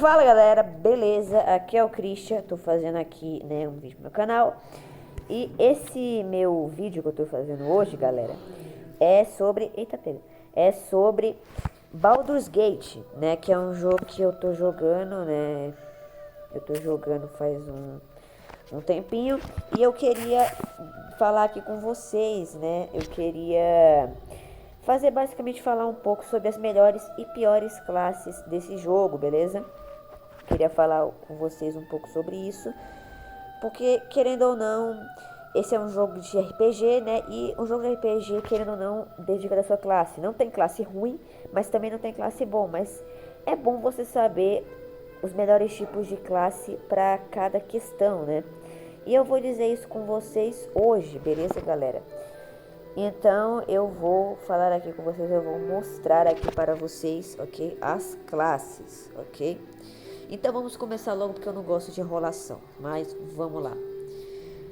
Fala galera, beleza? Aqui é o Christian, tô fazendo aqui, né, um vídeo no meu canal. E esse meu vídeo que eu tô fazendo hoje, galera, é sobre, eita pega, é sobre Baldur's Gate, né, que é um jogo que eu tô jogando, né, eu tô jogando faz um tempinho. E eu queria falar aqui com vocês, né, eu queria basicamente falar um pouco sobre as melhores e piores classes desse jogo, beleza? Queria falar com vocês um pouco sobre isso, porque querendo ou não, esse é um jogo de RPG, né? E um jogo de RPG, querendo ou não, dedica da sua classe. Não tem classe ruim, mas também não tem classe bom, mas é bom você saber os melhores tipos de classe para cada questão, né? E eu vou dizer isso com vocês hoje, beleza, galera? Então eu vou falar aqui com vocês, eu vou mostrar aqui para vocês, ok? As classes, ok? Então vamos começar logo porque eu não gosto de enrolação, mas vamos lá.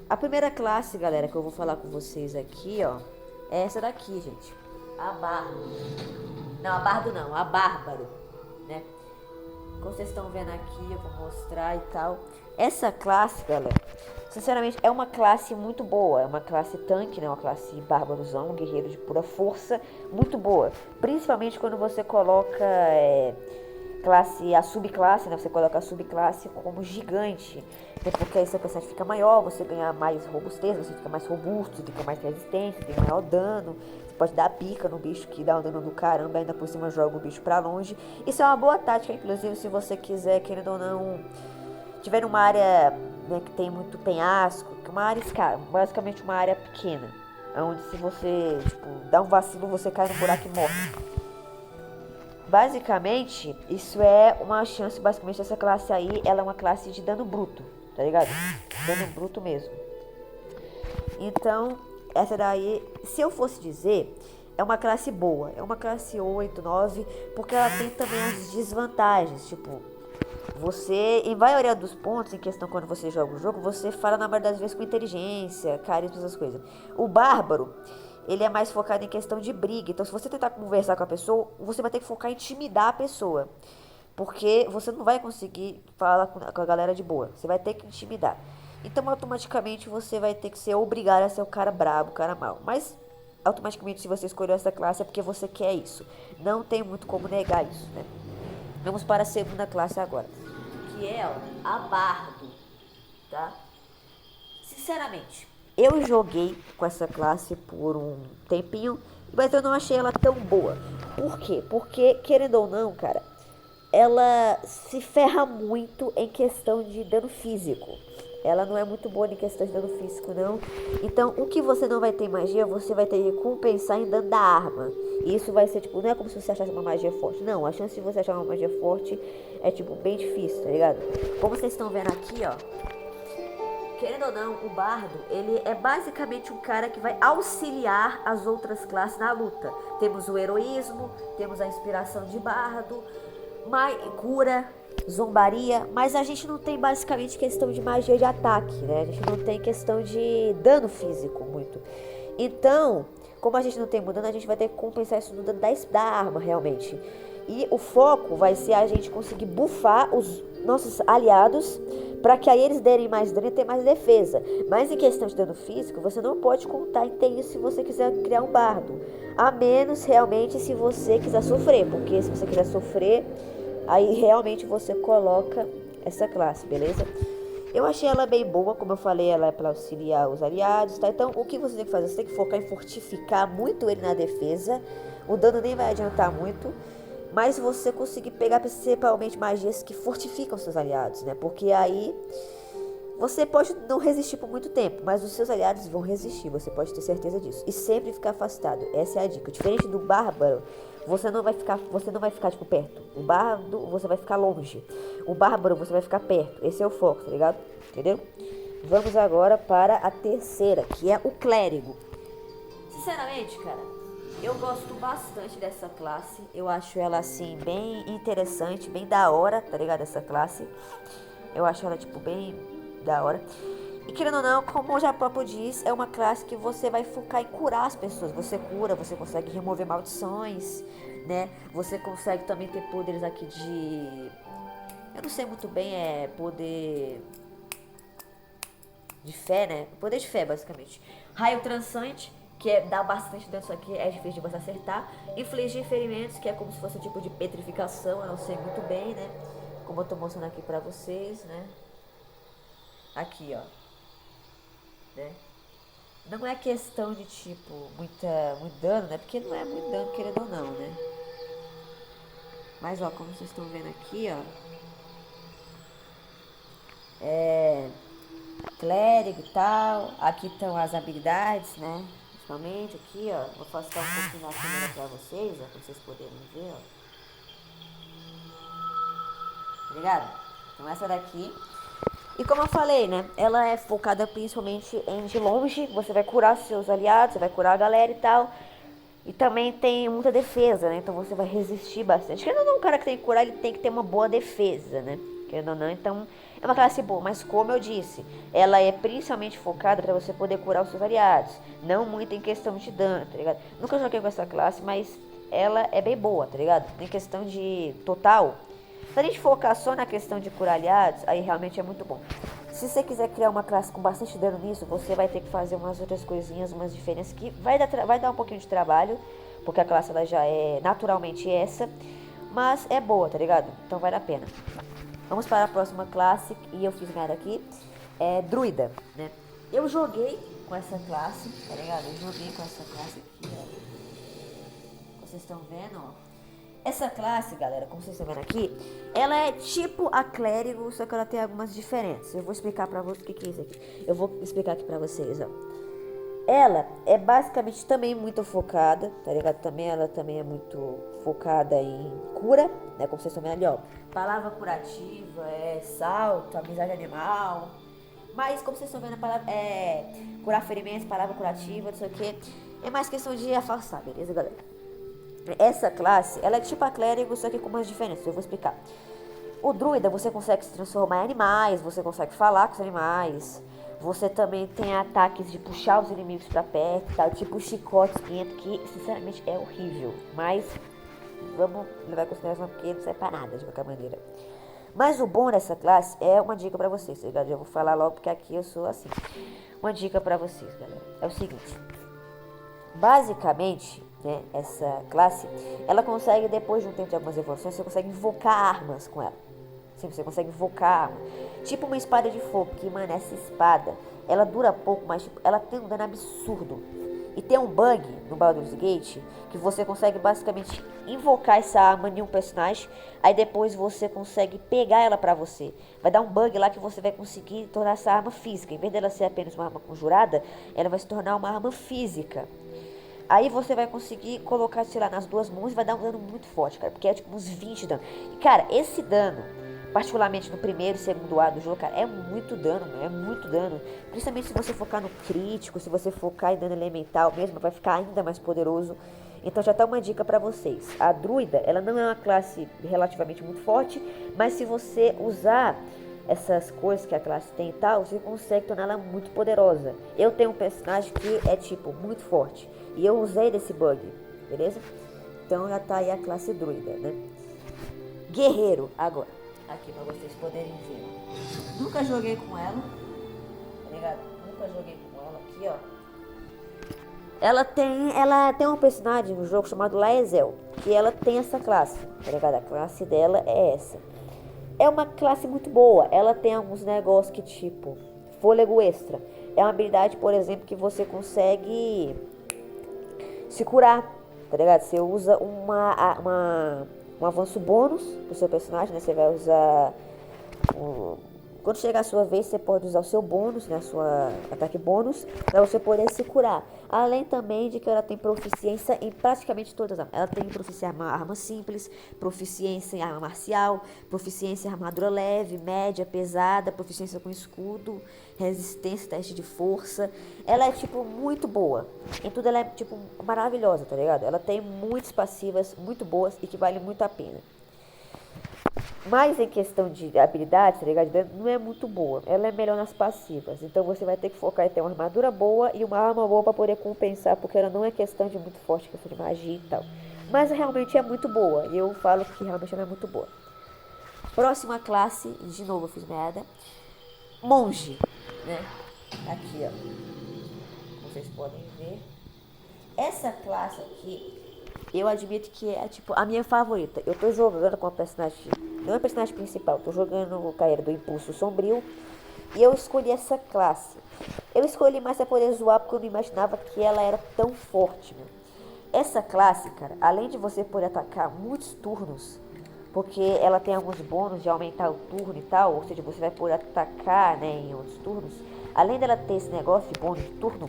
A primeira classe, galera, que eu vou falar com vocês aqui, ó, é essa daqui, gente. A Bardo. Não, a Bardo não, a Bárbaro, né? Como vocês estão vendo aqui, eu vou mostrar e tal. Essa classe, galera, sinceramente, é uma classe muito boa. É uma classe tanque, né? Uma classe bárbarozão, um guerreiro de pura força, muito boa. Principalmente quando você coloca a subclasse, né? Você coloca a subclasse como gigante, né? Porque aí seu personagem fica maior, você ganha mais robustez, você fica mais robusto, você fica mais resistente, tem maior dano. Você pode dar pica no bicho que dá um dano do caramba, ainda por cima joga o bicho pra longe. Isso é uma boa tática, inclusive, se você quiser, querendo ou não, tiver numa área, né, que tem muito penhasco, uma área basicamente uma área pequena, onde se você, tipo, dá um vacilo, você cai no buraco e morre. Basicamente, isso é uma chance, basicamente, essa classe aí, ela é uma classe de dano bruto, tá ligado? Dano bruto mesmo. Então, essa daí, se eu fosse dizer, é uma classe boa. É uma classe 8, 9, porque ela tem também as desvantagens, tipo, você, em maioria dos pontos, em questão quando você joga o jogo, você fala na maioria das vezes com inteligência, carisma, essas coisas. O bárbaro, ele é mais focado em questão de briga. Então, se você tentar conversar com a pessoa, você vai ter que focar em intimidar a pessoa. Porque você não vai conseguir falar com a galera de boa. Você vai ter que intimidar. Então, automaticamente, você vai ter que ser obrigado a ser o cara brabo, o cara mau. Mas, automaticamente, se você escolheu essa classe, é porque você quer isso. Não tem muito como negar isso, né? Vamos para a segunda classe agora, que é, ó, a Bardo, tá? Sinceramente, eu joguei com essa classe por um tempinho, mas eu não achei ela tão boa. Por quê? Porque, querendo ou não, cara, ela se ferra muito em questão de dano físico. Ela não é muito boa em questão de dano físico, não. Então, o que você não vai ter magia, você vai ter que compensar em dano da arma. E isso vai ser, tipo, não é como se você achasse uma magia forte. Não, a chance de você achar uma magia forte é, tipo, bem difícil, tá ligado? Como vocês estão vendo aqui, ó, querendo ou não, o bardo, ele é basicamente um cara que vai auxiliar as outras classes na luta. Temos o heroísmo, temos a inspiração de bardo, cura, zombaria, mas a gente não tem basicamente questão de magia de ataque, né? A gente não tem questão de dano físico muito. Então, como a gente não tem dano, a gente vai ter que compensar isso no dano da arma, realmente. E o foco vai ser a gente conseguir buffar os nossos aliados para que aí eles derem mais dano e ter mais defesa. Mas em questão de dano físico, você não pode contar em ter isso se você quiser criar um bardo. A menos realmente se você quiser sofrer, porque se você quiser sofrer, aí realmente você coloca essa classe, beleza? Eu achei ela bem boa, como eu falei, ela é para auxiliar os aliados, tá? Então, o que você tem que fazer? Você tem que focar em fortificar muito ele na defesa. O dano nem vai adiantar muito, mas você conseguir pegar principalmente magias que fortificam seus aliados, né? Porque aí você pode não resistir por muito tempo, mas os seus aliados vão resistir, você pode ter certeza disso. E sempre ficar afastado, essa é a dica. Diferente do bárbaro, você não vai ficar tipo perto. O bardo, você vai ficar longe. O bárbaro, você vai ficar perto. Esse é o foco, tá ligado? Entendeu? Vamos agora para a terceira, que é o clérigo. Sinceramente, cara, eu gosto bastante dessa classe. Eu acho ela, assim, bem interessante, bem da hora, tá ligado? Essa classe. Eu acho ela, tipo, bem da hora. E querendo ou não, como já o próprio diz, é uma classe que você vai focar em curar as pessoas. Você cura, você consegue remover maldições, né? Você consegue também ter poderes aqui de... Eu não sei muito bem, poder de fé, né? Poder de fé, basicamente. Raio transante, que dá bastante dano, só que é difícil de você acertar. Infligir ferimentos, que é como se fosse um tipo de petrificação, eu não sei muito bem, né? Como eu tô mostrando aqui pra vocês, né? Aqui, ó. Né? Não é questão de, tipo, muito dano, né? Porque não é muito dano, querendo ou não, né? Mas, ó, como vocês estão vendo aqui, ó. Clérigo e tal. Aqui estão as habilidades, né? Principalmente aqui, ó. Vou afastar um pouquinho na câmera pra vocês, ó. Pra vocês poderem ver, ó. Tá ligado? Então essa daqui. E como eu falei, né? Ela é focada principalmente em de longe. Você vai curar seus aliados, você vai curar a galera e tal. E também tem muita defesa, né? Então você vai resistir bastante. Querendo ou não, o cara que tem que curar, ele tem que ter uma boa defesa, né? Querendo ou não, então é uma classe boa. Mas como eu disse, ela é principalmente focada pra você poder curar os seus aliados. Não muito em questão de dano, tá ligado? Nunca joguei com essa classe, mas ela é bem boa, tá ligado? Em questão de total. Se a gente focar só na questão de curar aliados, aí realmente é muito bom. Se você quiser criar uma classe com bastante dano nisso, você vai ter que fazer umas outras coisinhas, umas diferenças que vai dar um pouquinho de trabalho, porque a classe ela já é naturalmente essa, mas é boa, tá ligado? Então vale a pena. Vamos para a próxima classe, e eu fiz nada aqui, é Druida, né? Eu joguei com essa classe, tá ligado? Eu joguei com essa classe aqui, ó. Vocês estão vendo, ó. Essa classe, galera, como vocês estão vendo aqui, ela é tipo a clérigo, só que ela tem algumas diferenças. Eu vou explicar pra vocês o que é isso aqui. Eu vou explicar aqui pra vocês, ó. Ela é basicamente também muito focada, tá ligado? Ela também é muito focada em cura, né? Como vocês estão vendo ali, ó. Palavra curativa, salto, amizade animal. Mas como vocês estão vendo, a palavra curar ferimentos, palavra curativa, não sei o que. É mais questão de afastar, beleza, galera? Essa classe, ela é tipo a clérigo, só que com umas diferenças, eu vou explicar. O druida, você consegue se transformar em animais, você consegue falar com os animais, você também tem ataques de puxar os inimigos pra perto, tal, tipo chicote espinhento, que sinceramente é horrível, mas vamos levar em consideração porque não serve pra nada, de qualquer maneira. Mas o bom dessa classe é uma dica pra vocês, tá ligado? Eu vou falar logo porque aqui eu sou assim. Uma dica pra vocês, galera, é o seguinte. Basicamente, né, essa classe, ela consegue, depois de um tempo de algumas evoluções, você consegue invocar armas com ela. Sim, você consegue invocar armas. Tipo uma espada de fogo, que, mano, essa espada, ela dura pouco, mas tipo, ela tem um dano absurdo. E tem um bug no Baldur's Gate, que você consegue basicamente invocar essa arma em um personagem, aí depois você consegue pegar ela pra você. Vai dar um bug lá que você vai conseguir tornar essa arma física. Em vez dela ser apenas uma arma conjurada, ela vai se tornar uma arma física. Aí você vai conseguir colocar, sei lá, nas duas mãos e vai dar um dano muito forte, cara. Porque é tipo uns 20 de dano. E, cara, esse dano, particularmente no primeiro e segundo ar do jogo, cara, é muito dano, mano. É muito dano. Principalmente se você focar no crítico, se você focar em dano elemental mesmo, vai ficar ainda mais poderoso. Então já tá uma dica pra vocês. A druida, ela não é uma classe relativamente muito forte, mas se você usar essas coisas que a classe tem e tal, você consegue tornar ela muito poderosa. Eu tenho um personagem que é tipo muito forte e eu usei desse bug, beleza? Então já tá aí a classe druida, né? Guerreiro, agora, aqui pra vocês poderem ver. Nunca joguei com ela, tá ligado? Nunca joguei com ela aqui, ó. Ela tem um personagem no jogo chamado Laezel, que ela tem essa classe, tá ligado? A classe dela é essa. É uma classe muito boa. Ela tem alguns negócios que, tipo, fôlego extra. É uma habilidade, por exemplo, que você consegue se curar, tá ligado? Você usa um avanço bônus pro seu personagem, né? Você vai usar quando chegar a sua vez, você pode usar o seu bônus, né, sua ataque bônus, para você poder se curar. Além também de que ela tem proficiência em praticamente todas as armas. Ela tem proficiência em arma simples, proficiência em arma marcial, proficiência em armadura leve, média, pesada, proficiência com escudo, resistência, teste de força. Ela é, tipo, muito boa. Em tudo ela é, tipo, maravilhosa, tá ligado? Ela tem muitas passivas muito boas e que valem muito a pena. Mas em questão de habilidade, tá ligado? Não é muito boa. Ela é melhor nas passivas. Então você vai ter que focar em ter uma armadura boa e uma arma boa pra poder compensar, porque ela não é questão de muito forte, questão de magia e tal. Mas realmente é muito boa. E eu falo que realmente ela é muito boa. Próxima classe, de novo eu fiz merda. Monge, né? Aqui, ó. Vocês podem ver. Essa classe aqui, eu admito que é, tipo, a minha favorita. Eu tô jogando com a personagem, não é a personagem principal, tô jogando o Caeiro do Impulso Sombrio. E eu escolhi essa classe. Eu escolhi mais pra poder zoar, porque eu não imaginava que ela era tão forte, meu. Essa classe, cara, além de você poder atacar muitos turnos, porque ela tem alguns bônus de aumentar o turno e tal, ou seja, você vai poder atacar, né, em outros turnos. Além dela ter esse negócio de bônus de turno,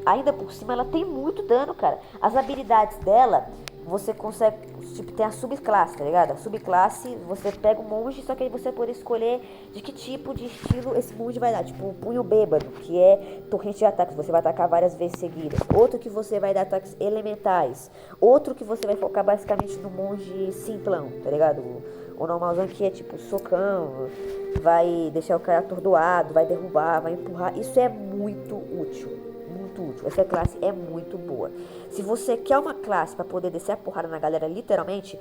ainda por cima ela tem muito dano, cara. As habilidades dela, você consegue, tipo, tem a subclasse, tá ligado? A subclasse, você pega um monge, só que aí você pode escolher de que tipo de estilo esse monge vai dar. Tipo, o punho bêbado, que é torrente de ataques, você vai atacar várias vezes seguidas. Outro que você vai dar ataques elementais. Outro que você vai focar basicamente no monge simplão, tá ligado? O normalzão que é tipo socão, vai deixar o cara atordoado, vai derrubar, vai empurrar. Isso é muito útil. Muito útil. Essa classe é muito boa. Se você quer uma classe para poder descer a porrada na galera, literalmente,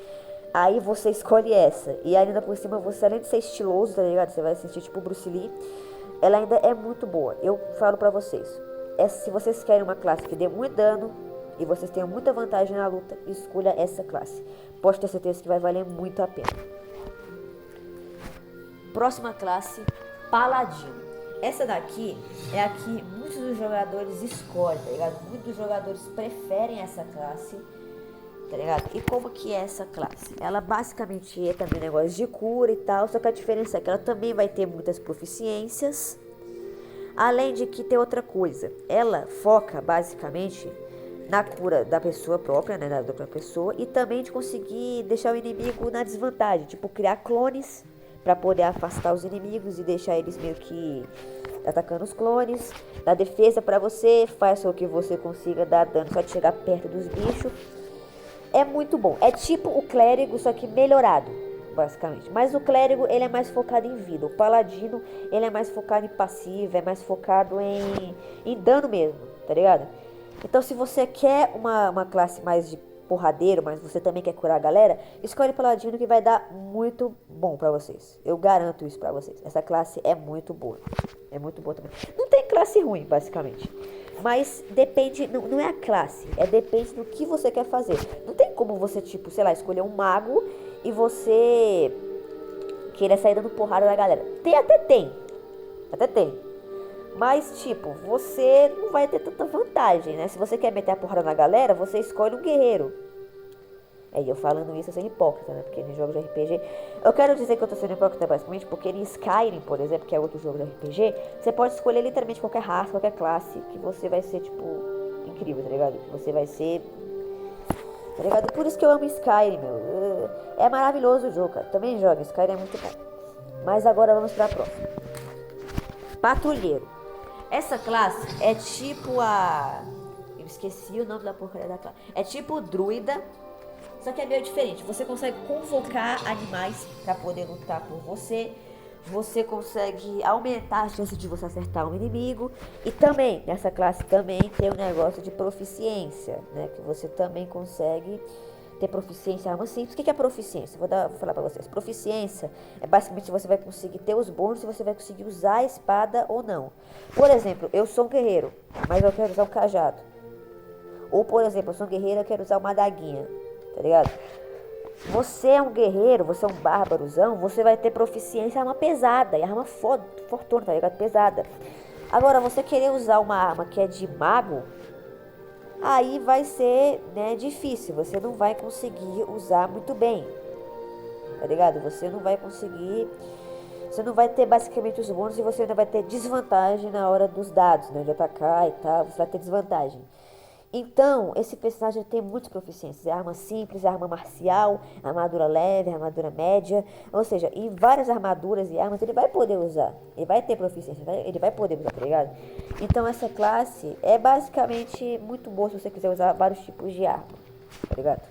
aí você escolhe essa. E ainda por cima, você além de ser estiloso, tá ligado? Você vai sentir tipo Bruce Lee. Ela ainda é muito boa. Eu falo pra vocês. Se vocês querem uma classe que dê muito dano e vocês tenham muita vantagem na luta, escolha essa classe. Pode ter certeza que vai valer muito a pena. Próxima classe, Paladino. Essa daqui é a que muitos dos jogadores escolhem, tá ligado? Muitos dos jogadores preferem essa classe, tá ligado? E como que é essa classe? Ela basicamente é também negócio de cura e tal, só que a diferença é que ela também vai ter muitas proficiências, além de que tem outra coisa. Ela foca basicamente na cura da pessoa própria, né, da outra pessoa, e também de conseguir deixar o inimigo na desvantagem, tipo criar clones para poder afastar os inimigos e deixar eles meio que atacando os clones. Na defesa para você, faz com que você consiga dar dano só de chegar perto dos bichos. É muito bom. É tipo o clérigo, só que melhorado, basicamente. Mas o clérigo, ele é mais focado em vida. O paladino, ele é mais focado em passiva, é mais focado em dano mesmo, tá ligado? Então, se você quer uma classe mais de porradeiro, mas você também quer curar a galera, escolhe Paladino que vai dar muito bom pra vocês. Eu garanto isso pra vocês. Essa classe é muito boa. É muito boa também. Não tem classe ruim, basicamente. Mas depende, não é a classe, depende do que você quer fazer. Não tem como você, tipo, sei lá, escolher um mago e você querer sair dando porrada na galera. Até tem. Mas, tipo, você não vai ter tanta vantagem, né? Se você quer meter a porrada na galera, você escolhe um guerreiro. E eu falando isso, eu sou hipócrita, né? Porque em jogos de RPG... Eu quero dizer que eu tô sendo hipócrita, basicamente, porque em Skyrim, por exemplo, que é outro jogo de RPG, você pode escolher literalmente qualquer raça, qualquer classe, que você vai ser, tipo, incrível, tá ligado? Você vai ser... Tá ligado? Por isso que eu amo Skyrim, meu. É maravilhoso o jogo, cara. Também joga, Skyrim é muito bom. Mas agora vamos pra próxima. Patrulheiro. Essa classe é tipo a... Eu esqueci o nome da porcaria da classe. É tipo druida, só que é meio diferente. Você consegue convocar animais pra poder lutar por você. Você consegue aumentar a chance de você acertar um inimigo. E também, nessa classe também tem um negócio de proficiência, né? Que você também consegue ter proficiência em arma simples. O que é proficiência? Vou falar pra vocês. Proficiência é basicamente você vai conseguir ter os bônus e você vai conseguir usar a espada ou não. Por exemplo, eu sou um guerreiro, mas eu quero usar um cajado. Ou, por exemplo, eu sou um guerreiro e eu quero usar uma adaguinha, tá ligado? Você é um guerreiro, você é um bárbarozão, você vai ter proficiência em arma pesada, e arma fortuna, tá ligado? Pesada. Agora, você querer usar uma arma que é de mago, aí vai ser, né, difícil, você não vai conseguir usar muito bem, tá ligado? Você não vai conseguir, você não vai ter basicamente os bônus e você ainda vai ter desvantagem na hora dos dados, né, de atacar e tal, você vai ter desvantagem. Então, esse personagem tem muitas proficiências, é arma simples, é arma marcial, armadura leve, armadura média, ou seja, em várias armaduras e armas ele vai poder usar, ele vai ter proficiência, ele vai poder usar, tá ligado? Então essa classe é basicamente muito boa se você quiser usar vários tipos de arma, tá ligado?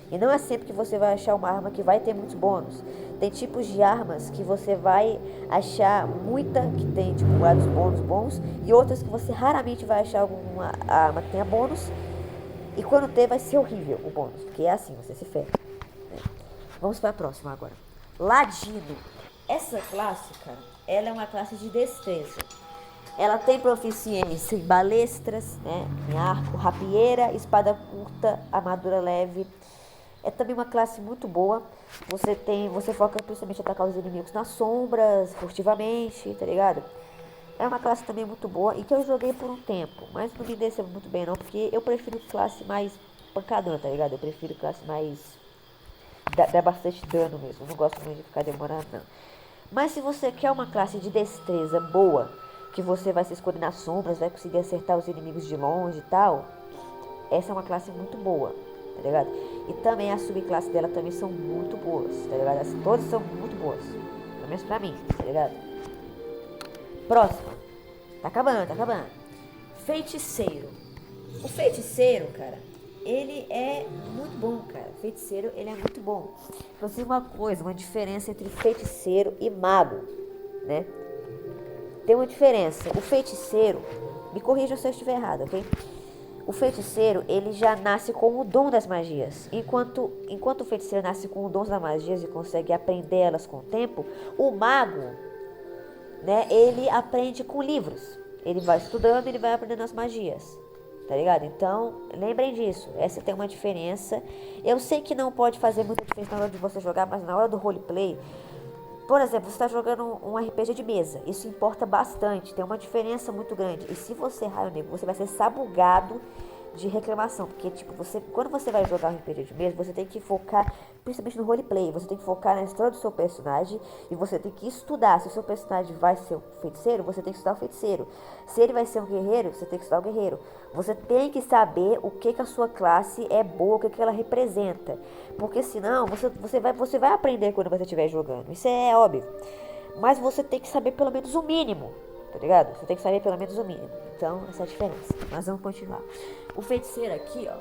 E não é sempre que você vai achar uma arma que vai ter muitos bônus. Tem tipos de armas que você vai achar muita que tem, tipo, vários bônus bons. E outras que você raramente vai achar alguma arma que tenha bônus. E quando ter vai ser horrível o bônus. Porque é assim, você se ferra. Vamos para a próxima agora. Ladino. Essa classe, cara, ela é uma classe de destreza. Ela tem proficiência em balestras, né, em arco, rapieira, espada curta, armadura leve. É também uma classe muito boa. Você foca principalmente em atacar os inimigos nas sombras, furtivamente, tá ligado? É uma classe também muito boa e que eu joguei por um tempo, mas não me desceu muito bem não, porque eu prefiro classe mais pancadona, tá ligado? Eu prefiro classe mais dá bastante dano mesmo. Eu não gosto muito de ficar demorando, não. Mas se você quer uma classe de destreza boa, que você vai se esconder nas sombras, vai conseguir acertar os inimigos de longe e tal, essa é uma classe muito boa, tá ligado? E também as subclasses dela também são muito boas, tá ligado? Todas são muito boas, pelo menos pra mim, tá ligado? Próxima. Tá acabando, tá acabando. Feiticeiro. O feiticeiro, cara, ele é muito bom, cara. Feiticeiro, ele é muito bom. Então, tem uma coisa, uma diferença entre feiticeiro e mago, né? Tem uma diferença. O feiticeiro, me corrija se eu estiver errado, ok? O feiticeiro, ele já nasce com o dom das magias. Enquanto o feiticeiro nasce com o dom das magias e consegue aprender elas com o tempo, o mago, né, ele aprende com livros. Ele vai estudando, ele vai aprendendo as magias. Tá ligado? Então, lembrem disso. Essa tem uma diferença. Eu sei que não pode fazer muita diferença na hora de você jogar, mas na hora do roleplay, por exemplo, você está jogando um RPG de mesa. Isso importa bastante. Tem uma diferença muito grande. E se você errar, amigo, você vai ser sabugado de reclamação. Porque, tipo, quando você vai jogar um RPG de mesa, você tem que focar principalmente no roleplay. Você tem que focar na história do seu personagem. E você tem que estudar. Se o seu personagem vai ser um feiticeiro, você tem que estudar o feiticeiro. Se ele vai ser um guerreiro, você tem que estudar o guerreiro. Você tem que saber o que a sua classe é boa, o que ela representa. Porque senão, você vai aprender quando você estiver jogando. Isso é óbvio. Mas você tem que saber pelo menos o mínimo. Tá ligado? Você tem que saber pelo menos o mínimo. Então, essa é a diferença. Mas vamos continuar. O feiticeiro aqui, ó,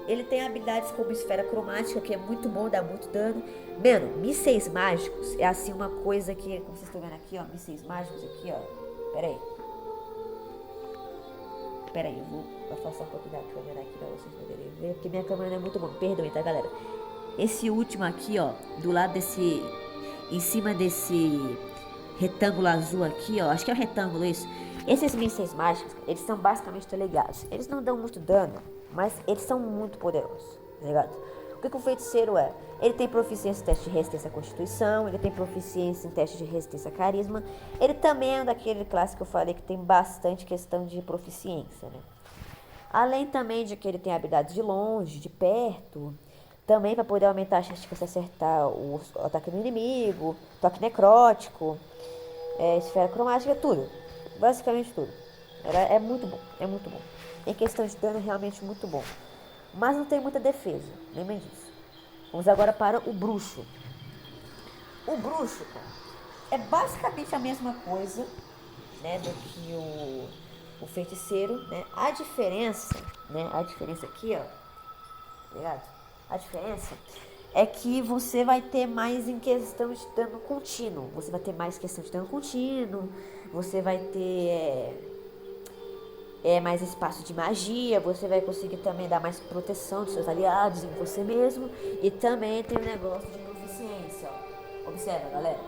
ele tem habilidades como esfera cromática, que é muito bom, dá muito dano. Mano, mísseis mágicos é assim uma coisa que, como vocês estão vendo aqui, ó, mísseis mágicos aqui, ó. Pera aí, eu vou afastar um pouco da câmera aqui pra vocês poderem ver, porque minha câmera não é muito boa. Perdoem, tá, galera? Esse último aqui, ó, do lado desse, em cima desse retângulo azul aqui, ó, acho que é um retângulo isso. Esses mísseis mágicos, eles são basicamente telegados. Eles não dão muito dano, mas eles são muito poderosos, tá ligado? O que o feiticeiro é? Ele tem proficiência em teste de resistência à constituição, ele tem proficiência em teste de resistência a carisma. Ele também é daquele classe que eu falei que tem bastante questão de proficiência, né? Além também de que ele tem habilidades de longe, de perto, também para poder aumentar a chance de você acertar o ataque do inimigo, toque necrótico, esfera cromática, tudo. Basicamente tudo. É muito bom, é muito bom. Em questão de dano, é realmente muito bom. Mas não tem muita defesa, lembrem disso. Vamos agora para o bruxo. O bruxo, cara, é basicamente a mesma coisa, né, do que o feiticeiro, né? A diferença aqui, ó, tá ligado? A diferença é que você vai ter mais em questão de dano contínuo. Você vai ter mais questão de dano contínuo. Você vai ter mais espaço de magia. Você vai conseguir também dar mais proteção dos seus aliados, em você mesmo. E também tem o negócio de proficiência, ó. Observa, galera.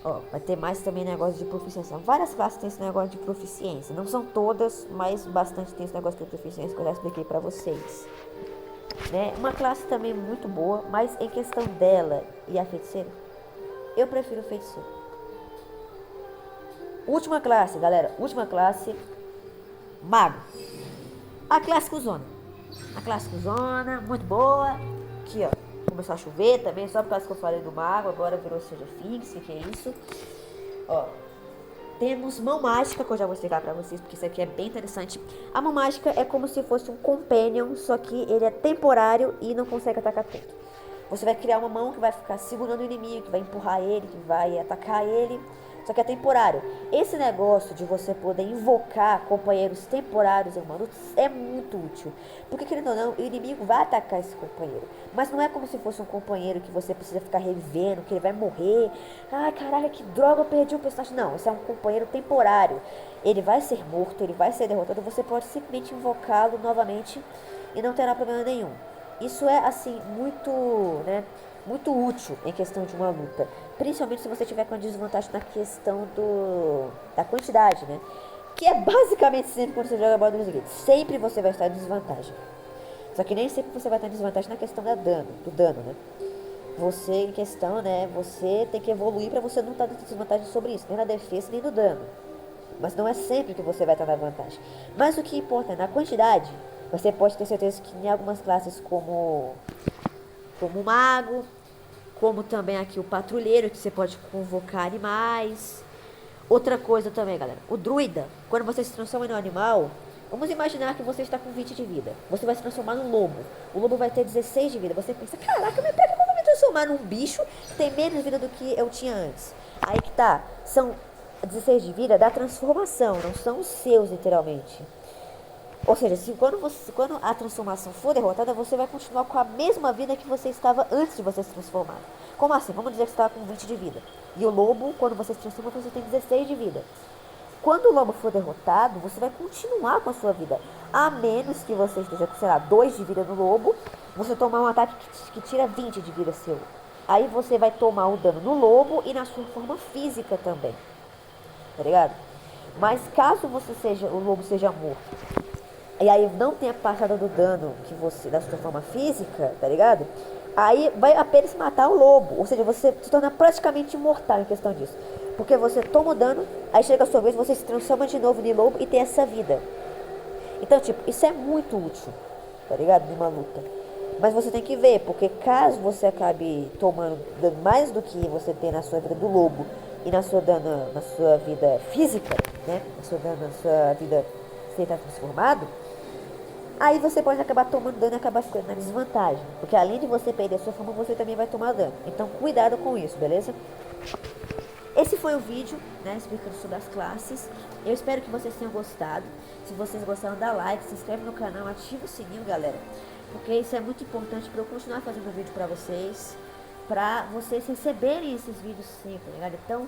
Ó, vai ter mais também negócio de proficiência. Várias classes têm esse negócio de proficiência. Não são todas, mas bastante tem esse negócio de proficiência que eu já expliquei pra vocês. Né? Uma classe também muito boa, mas em questão dela e a feiticeira, eu prefiro o feiticeiro. Última classe, galera. Última classe, mago. A classe cuzona. A classe cuzona, muito boa. Aqui, ó. Começou a chover também, só por causa que eu falei do mago. Agora virou Stranger Things, que é isso? Ó. Temos mão mágica, que eu já vou explicar pra vocês, porque isso aqui é bem interessante. A mão mágica é como se fosse um companion, só que ele é temporário e não consegue atacar tanto. Você vai criar uma mão que vai ficar segurando o inimigo, que vai empurrar ele, que vai atacar ele, só que é temporário. Esse negócio de você poder invocar companheiros temporários humanos é muito útil. Porque, querendo ou não, o inimigo vai atacar esse companheiro. Mas não é como se fosse um companheiro que você precisa ficar revivendo, que ele vai morrer. Ai, caralho, que droga, eu perdi o personagem. Não, esse é um companheiro temporário. Ele vai ser morto, ele vai ser derrotado. Você pode simplesmente invocá-lo novamente e não terá problema nenhum. Isso é, assim, muito, né, muito útil em questão de uma luta. Principalmente se você tiver com a desvantagem na questão da quantidade, né? Que é basicamente sempre quando você joga Baldur's Gate. Sempre você vai estar em desvantagem. Só que nem sempre você vai estar em desvantagem na questão do dano, né? Você, em questão, né? Você tem que evoluir para você não estar em desvantagem sobre isso. Nem na defesa, nem no dano. Mas não é sempre que você vai estar na vantagem. Mas o que importa é na quantidade. Você pode ter certeza que em algumas classes como o mago, como também aqui o patrulheiro, que você pode convocar animais. Outra coisa também, galera, o druida, quando você se transforma em um animal, vamos imaginar que você está com 20 de vida. Você vai se transformar num lobo. O lobo vai ter 16 de vida. Você pensa, caraca, mas pega como me transformar num bicho que tem menos vida do que eu tinha antes. Aí que tá, são 16 de vida da transformação, não são os seus, literalmente. Ou seja, quando a transformação for derrotada, você vai continuar com a mesma vida que você estava antes de você se transformar. Como assim? Vamos dizer que você estava com 20 de vida. E o lobo, quando você se transforma, você tem 16 de vida. Quando o lobo for derrotado, você vai continuar com a sua vida. A menos que você esteja com, sei lá, 2 de vida no lobo, você tomar um ataque que tira 20 de vida seu. Aí você vai tomar o dano no lobo e na sua forma física também. Tá ligado? Mas caso o lobo seja morto, e aí não tenha passado do dano que você, da sua forma física, tá ligado? Aí vai apenas matar o lobo. Ou seja, você se torna praticamente imortal em questão disso. Porque você toma o dano, aí chega a sua vez, você se transforma de novo em lobo e tem essa vida. Então, tipo, isso é muito útil, tá ligado? Numa luta. Mas você tem que ver, porque caso você acabe tomando dano mais do que você tem na sua vida do lobo e na sua dano na sua vida física, né? Na sua vida você está transformado, aí você pode acabar tomando dano e acabar ficando na desvantagem. Porque além de você perder a sua forma, você também vai tomar dano. Então cuidado com isso, beleza? Esse foi o vídeo, né, explicando sobre as classes. Eu espero que vocês tenham gostado. Se vocês gostaram, dá like, se inscreve no canal, ativa o sininho, galera. Porque isso é muito importante para eu continuar fazendo vídeo para vocês. Pra vocês receberem esses vídeos sempre, tá ligado? Então,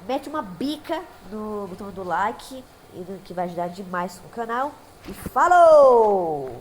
mete uma bica no botão do like, que vai ajudar demais no canal. E falou!